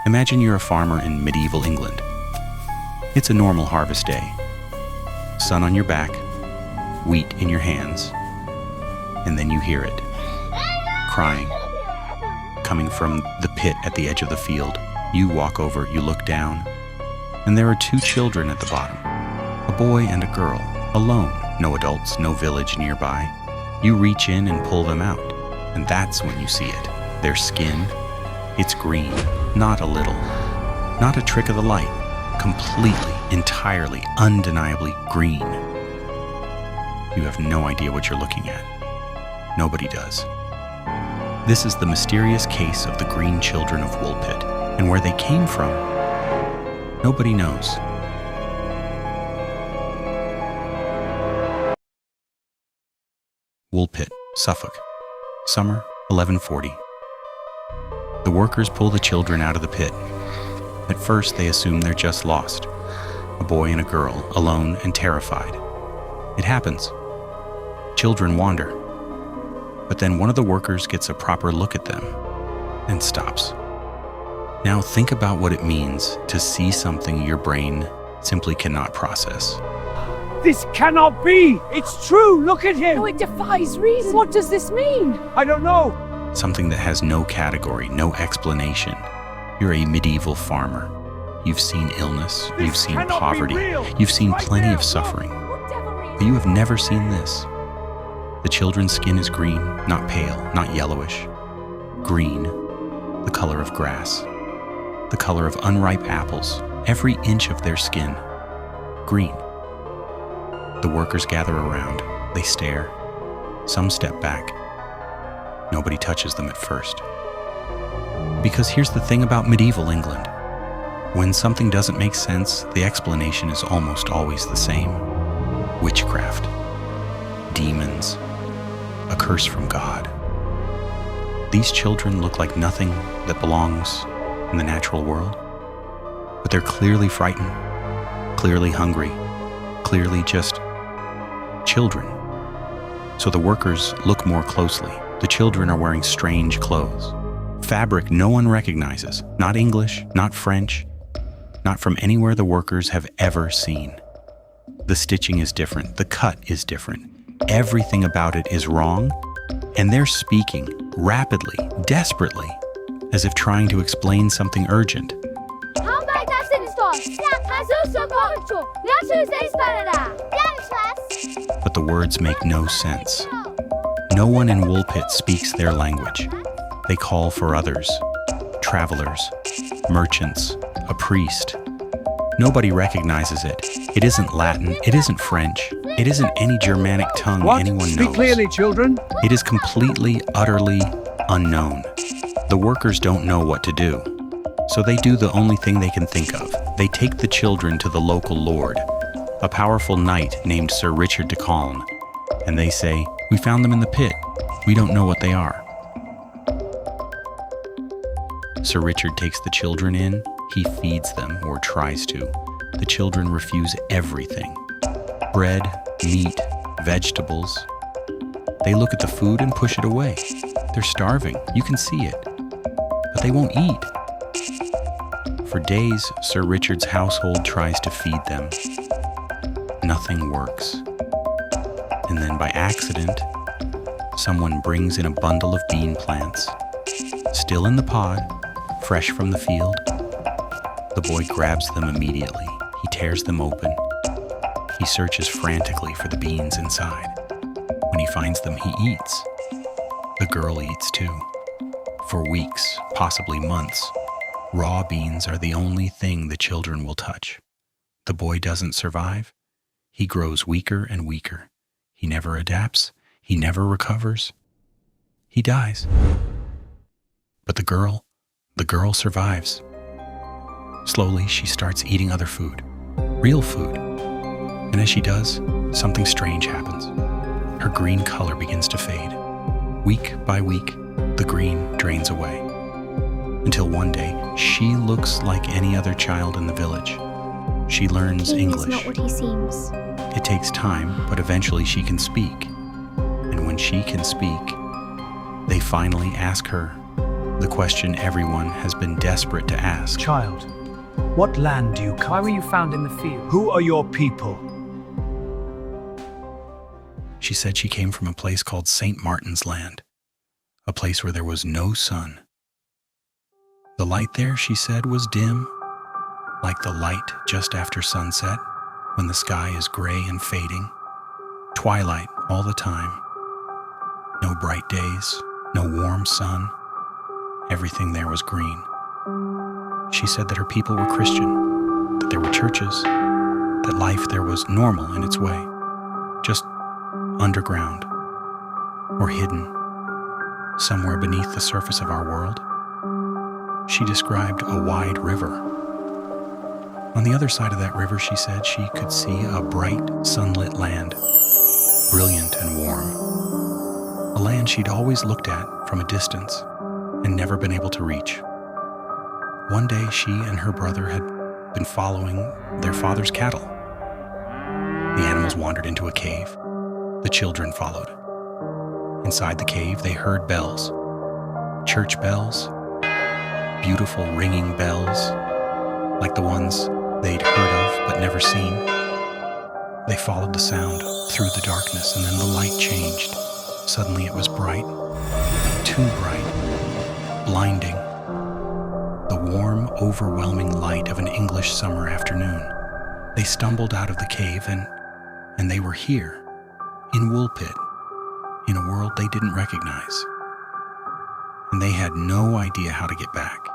Imagine you're a farmer in medieval England. It's a normal harvest day. Sun on your back, wheat in your hands, and then you hear it, crying, coming from the pit at the edge of the field. You walk over, you look down, and there are two children at the bottom, a boy and a girl, alone, no adults, no village nearby. You reach in and pull them out, and that's when you see it. Their skin, it's green, not a little, not a trick of the light, completely, entirely, undeniably green. You have no idea what you're looking at. Nobody does. This is the mysterious case of the Green Children of Woolpit, and where they came from, nobody knows. Woolpit, Suffolk, summer 1140. The workers pull the children out of the pit. At first, they assume they're just lost. A boy and a girl, alone and terrified. It happens. Children wander. But then one of the workers gets a proper look at them and stops. Now think about what it means to see something your brain simply cannot process. This cannot be! It's true! Look at him! No, it defies reason. What does this mean? I don't know. Something that has no category, no explanation. You're a medieval farmer. You've seen illness, you've seen poverty, you've seen plenty of suffering. But you have never seen this. The children's skin is green, not pale, not yellowish. Green, the color of grass, the color of unripe apples, every inch of their skin. Green. The workers gather around, they stare. Some step back. Nobody touches them at first. Because here's the thing about medieval England. When something doesn't make sense, the explanation is almost always the same. Witchcraft, demons, a curse from God. These children look like nothing that belongs in the natural world, but they're clearly frightened, clearly hungry, clearly just children. So the workers look more closely. The children are wearing strange clothes. Fabric no one recognizes, not English, not French, not from anywhere the workers have ever seen. The stitching is different, the cut is different. Everything about it is wrong, and they're speaking rapidly, desperately, as if trying to explain something urgent. But the words make no sense. No one in Woolpit speaks their language. They call for others, travelers, merchants, a priest. Nobody recognizes it. It isn't Latin, it isn't French, it isn't any Germanic tongue anyone knows. Speak clearly, children. It is completely, utterly unknown. The workers don't know what to do, so they do the only thing they can think of. They take the children to the local lord, a powerful knight named Sir Richard de Calne, and they say, "We found them in the pit. We don't know what they are." Sir Richard takes the children in. He feeds them, or tries to. The children refuse everything. Bread, meat, vegetables. They look at the food and push it away. They're starving. You can see it. But they won't eat. For days, Sir Richard's household tries to feed them. Nothing works. And then by accident, someone brings in a bundle of bean plants. Still in the pod, fresh from the field. The boy grabs them immediately. He tears them open. He searches frantically for the beans inside. When he finds them, he eats. The girl eats too. For weeks, possibly months, raw beans are the only thing the children will touch. The boy doesn't survive. He grows weaker and weaker. He never adapts. He never recovers. He dies. But the girl survives. Slowly, she starts eating other food, real food. And as she does, something strange happens. Her green color begins to fade. Week by week, the green drains away. Until one day, she looks like any other child in the village. She learns English. He is not what he seems. It takes time, but eventually she can speak. And when she can speak, they finally ask her, The question everyone has been desperate to ask. Child, what land do you Why come were you found in the field? Who are your people? She said she came from a place called St. Martin's Land, a place where there was no sun. The light there, she said, was dim, like the light just after sunset, when the sky is gray and fading. Twilight all the time. No bright days, no warm sun. Everything there was green. She said that her people were Christian, that there were churches, that life there was normal in its way, just underground or hidden, somewhere beneath the surface of our world. She described a wide river. On the other side of that river, she said she could see a bright, sunlit land, brilliant and warm. A land she'd always looked at from a distance and never been able to reach. One day, she and her brother had been following their father's cattle. The animals wandered into a cave. The children followed. Inside the cave, they heard bells. Church bells, beautiful ringing bells, like the ones they'd heard of but never seen. They followed the sound through the darkness, and then the light changed. Suddenly it was bright, too bright, blinding. The warm, overwhelming light of an English summer afternoon. They stumbled out of the cave and they were here, in Woolpit, in a world they didn't recognize. And they had no idea how to get back.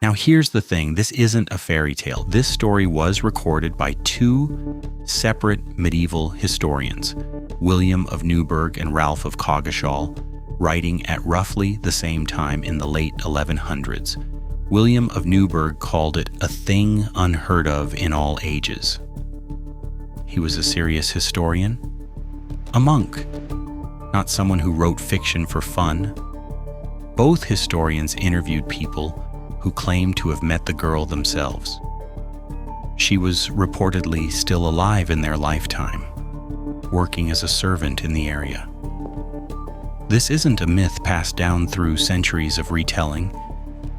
Now here's the thing, this isn't a fairy tale. This story was recorded by two separate medieval historians, William of Newburgh and Ralph of Coggeshall, writing at roughly the same time in the late 1100s. William of Newburgh called it a thing unheard of in all ages. He was a serious historian, a monk, not someone who wrote fiction for fun. Both historians interviewed people who claimed to have met the girl themselves. She was reportedly still alive in their lifetime, working as a servant in the area. This isn't a myth passed down through centuries of retelling.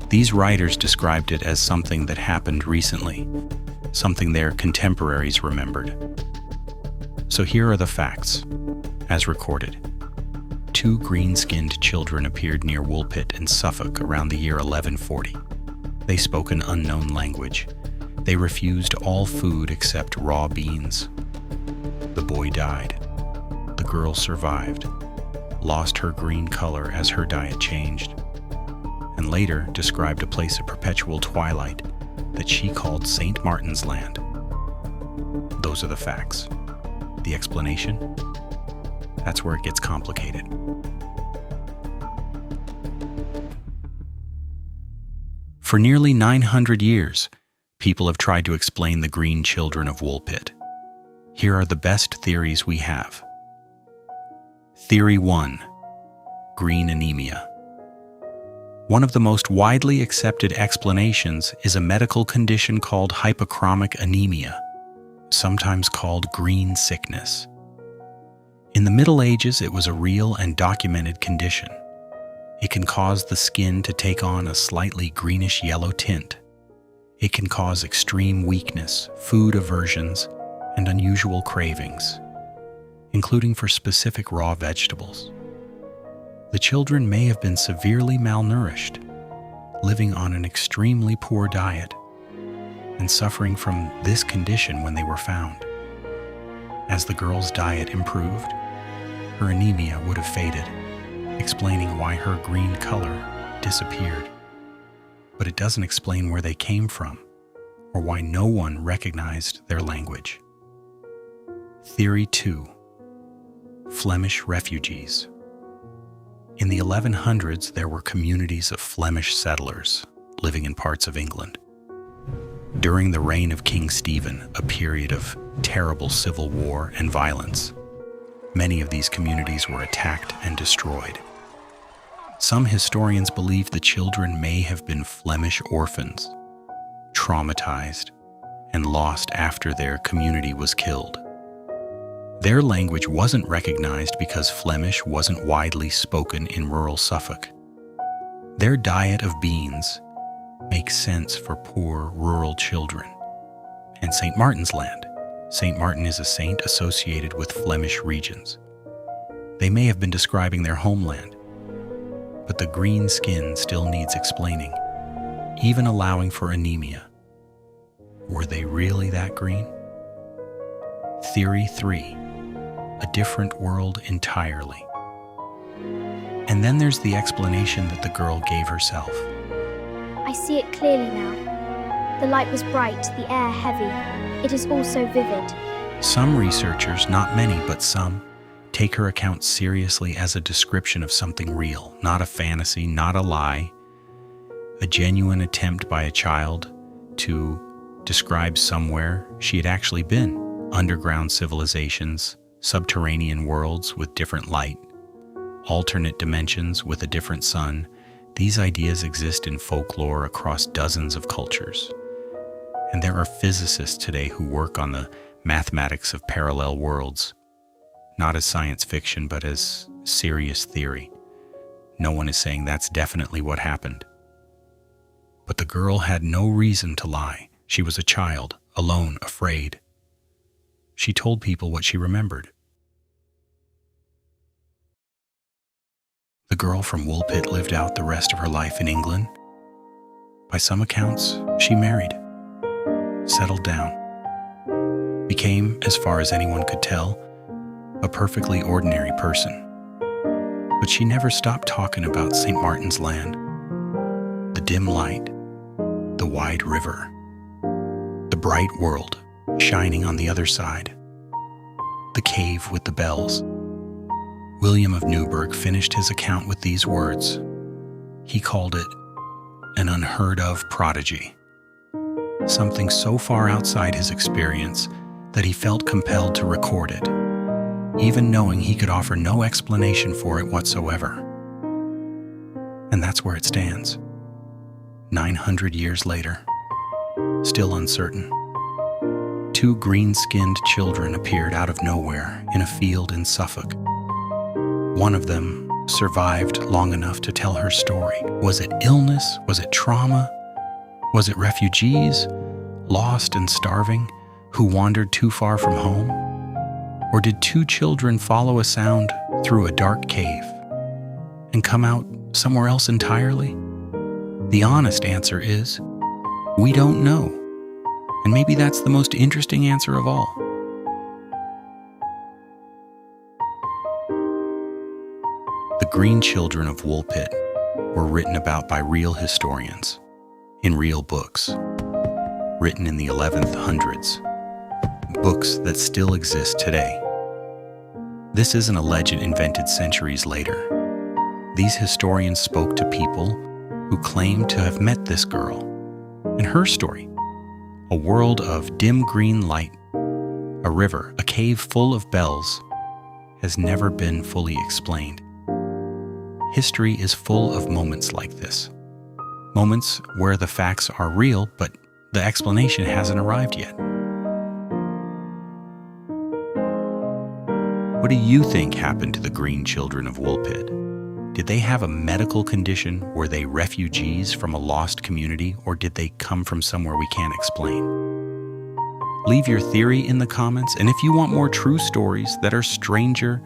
These writers described it as something that happened recently, something their contemporaries remembered. So here are the facts, as recorded. Two green-skinned children appeared near Woolpit in Suffolk around the year 1140. They spoke an unknown language. They refused all food except raw beans. The boy died. The girl survived, lost her green color as her diet changed, and later described a place of perpetual twilight that she called St. Martin's Land. Those are the facts. The explanation? That's where it gets complicated. For nearly 900 years, people have tried to explain the Green Children of Woolpit. Here are the best theories we have. Theory 1. Green anemia. One of the most widely accepted explanations is a medical condition called hypochromic anemia, sometimes called green sickness. In the Middle Ages, it was a real and documented condition. It can cause the skin to take on a slightly greenish-yellow tint. It can cause extreme weakness, food aversions, and unusual cravings, including for specific raw vegetables. The children may have been severely malnourished, living on an extremely poor diet, and suffering from this condition when they were found. As the girl's diet improved, her anemia would have faded, explaining why her green color disappeared. But it doesn't explain where they came from or why no one recognized their language. Theory 2. Flemish refugees. In the 1100s, there were communities of Flemish settlers living in parts of England. During the reign of King Stephen, a period of terrible civil war and violence, many of these communities were attacked and destroyed. Some historians believe the children may have been Flemish orphans, traumatized, and lost after their community was killed. Their language wasn't recognized because Flemish wasn't widely spoken in rural Suffolk. Their diet of beans makes sense for poor rural children. And St. Martin's Land. St. Martin is a saint associated with Flemish regions. They may have been describing their homeland, but the green skin still needs explaining, even allowing for anemia. Were they really that green? Theory 3. A different world entirely. And then there's the explanation that the girl gave herself. I see it clearly now. The light was bright, the air heavy. It is also vivid. Some researchers, not many but some, take her account seriously as a description of something real, not a fantasy, not a lie, a genuine attempt by a child to describe somewhere she had actually been. Underground civilizations, subterranean worlds with different light, alternate dimensions with a different sun. These ideas exist in folklore across dozens of cultures. And there are physicists today who work on the mathematics of parallel worlds, not as science fiction, but as serious theory. No one is saying that's definitely what happened. But the girl had no reason to lie. She was a child, alone, afraid. She told people what she remembered. The girl from Woolpit lived out the rest of her life in England. By some accounts, she married, settled down, became, as far as anyone could tell, a perfectly ordinary person. But she never stopped talking about St. Martin's Land, the dim light, the wide river, the bright world shining on the other side, the cave with the bells. William of Newburgh finished his account with these words. He called it an unheard-of prodigy, something so far outside his experience that he felt compelled to record it, even knowing he could offer no explanation for it whatsoever. And that's where it stands. 900 years later, still uncertain. 2 green-skinned children appeared out of nowhere in a field in Suffolk. One of them survived long enough to tell her story. Was it illness? Was it trauma? Was it refugees, lost and starving, who wandered too far from home? Or did 2 children follow a sound through a dark cave and come out somewhere else entirely? The honest answer is, we don't know. And maybe that's the most interesting answer of all. The Green Children of Woolpit were written about by real historians, in real books, written in the 1100s, books that still exist today. This isn't a legend invented centuries later. These historians spoke to people who claimed to have met this girl and her story, a world of dim green light, a river, a cave full of bells, has never been fully explained. History is full of moments like this. Moments where the facts are real, but the explanation hasn't arrived yet. What do you think happened to the Green Children of Woolpit? Did they have a medical condition? Were they refugees from a lost community? Or did they come from somewhere we can't explain? Leave your theory in the comments, and if you want more true stories that are stranger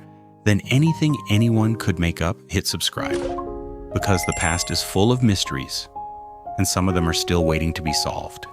than anything anyone could make up, hit subscribe, because the past is full of mysteries, and some of them are still waiting to be solved.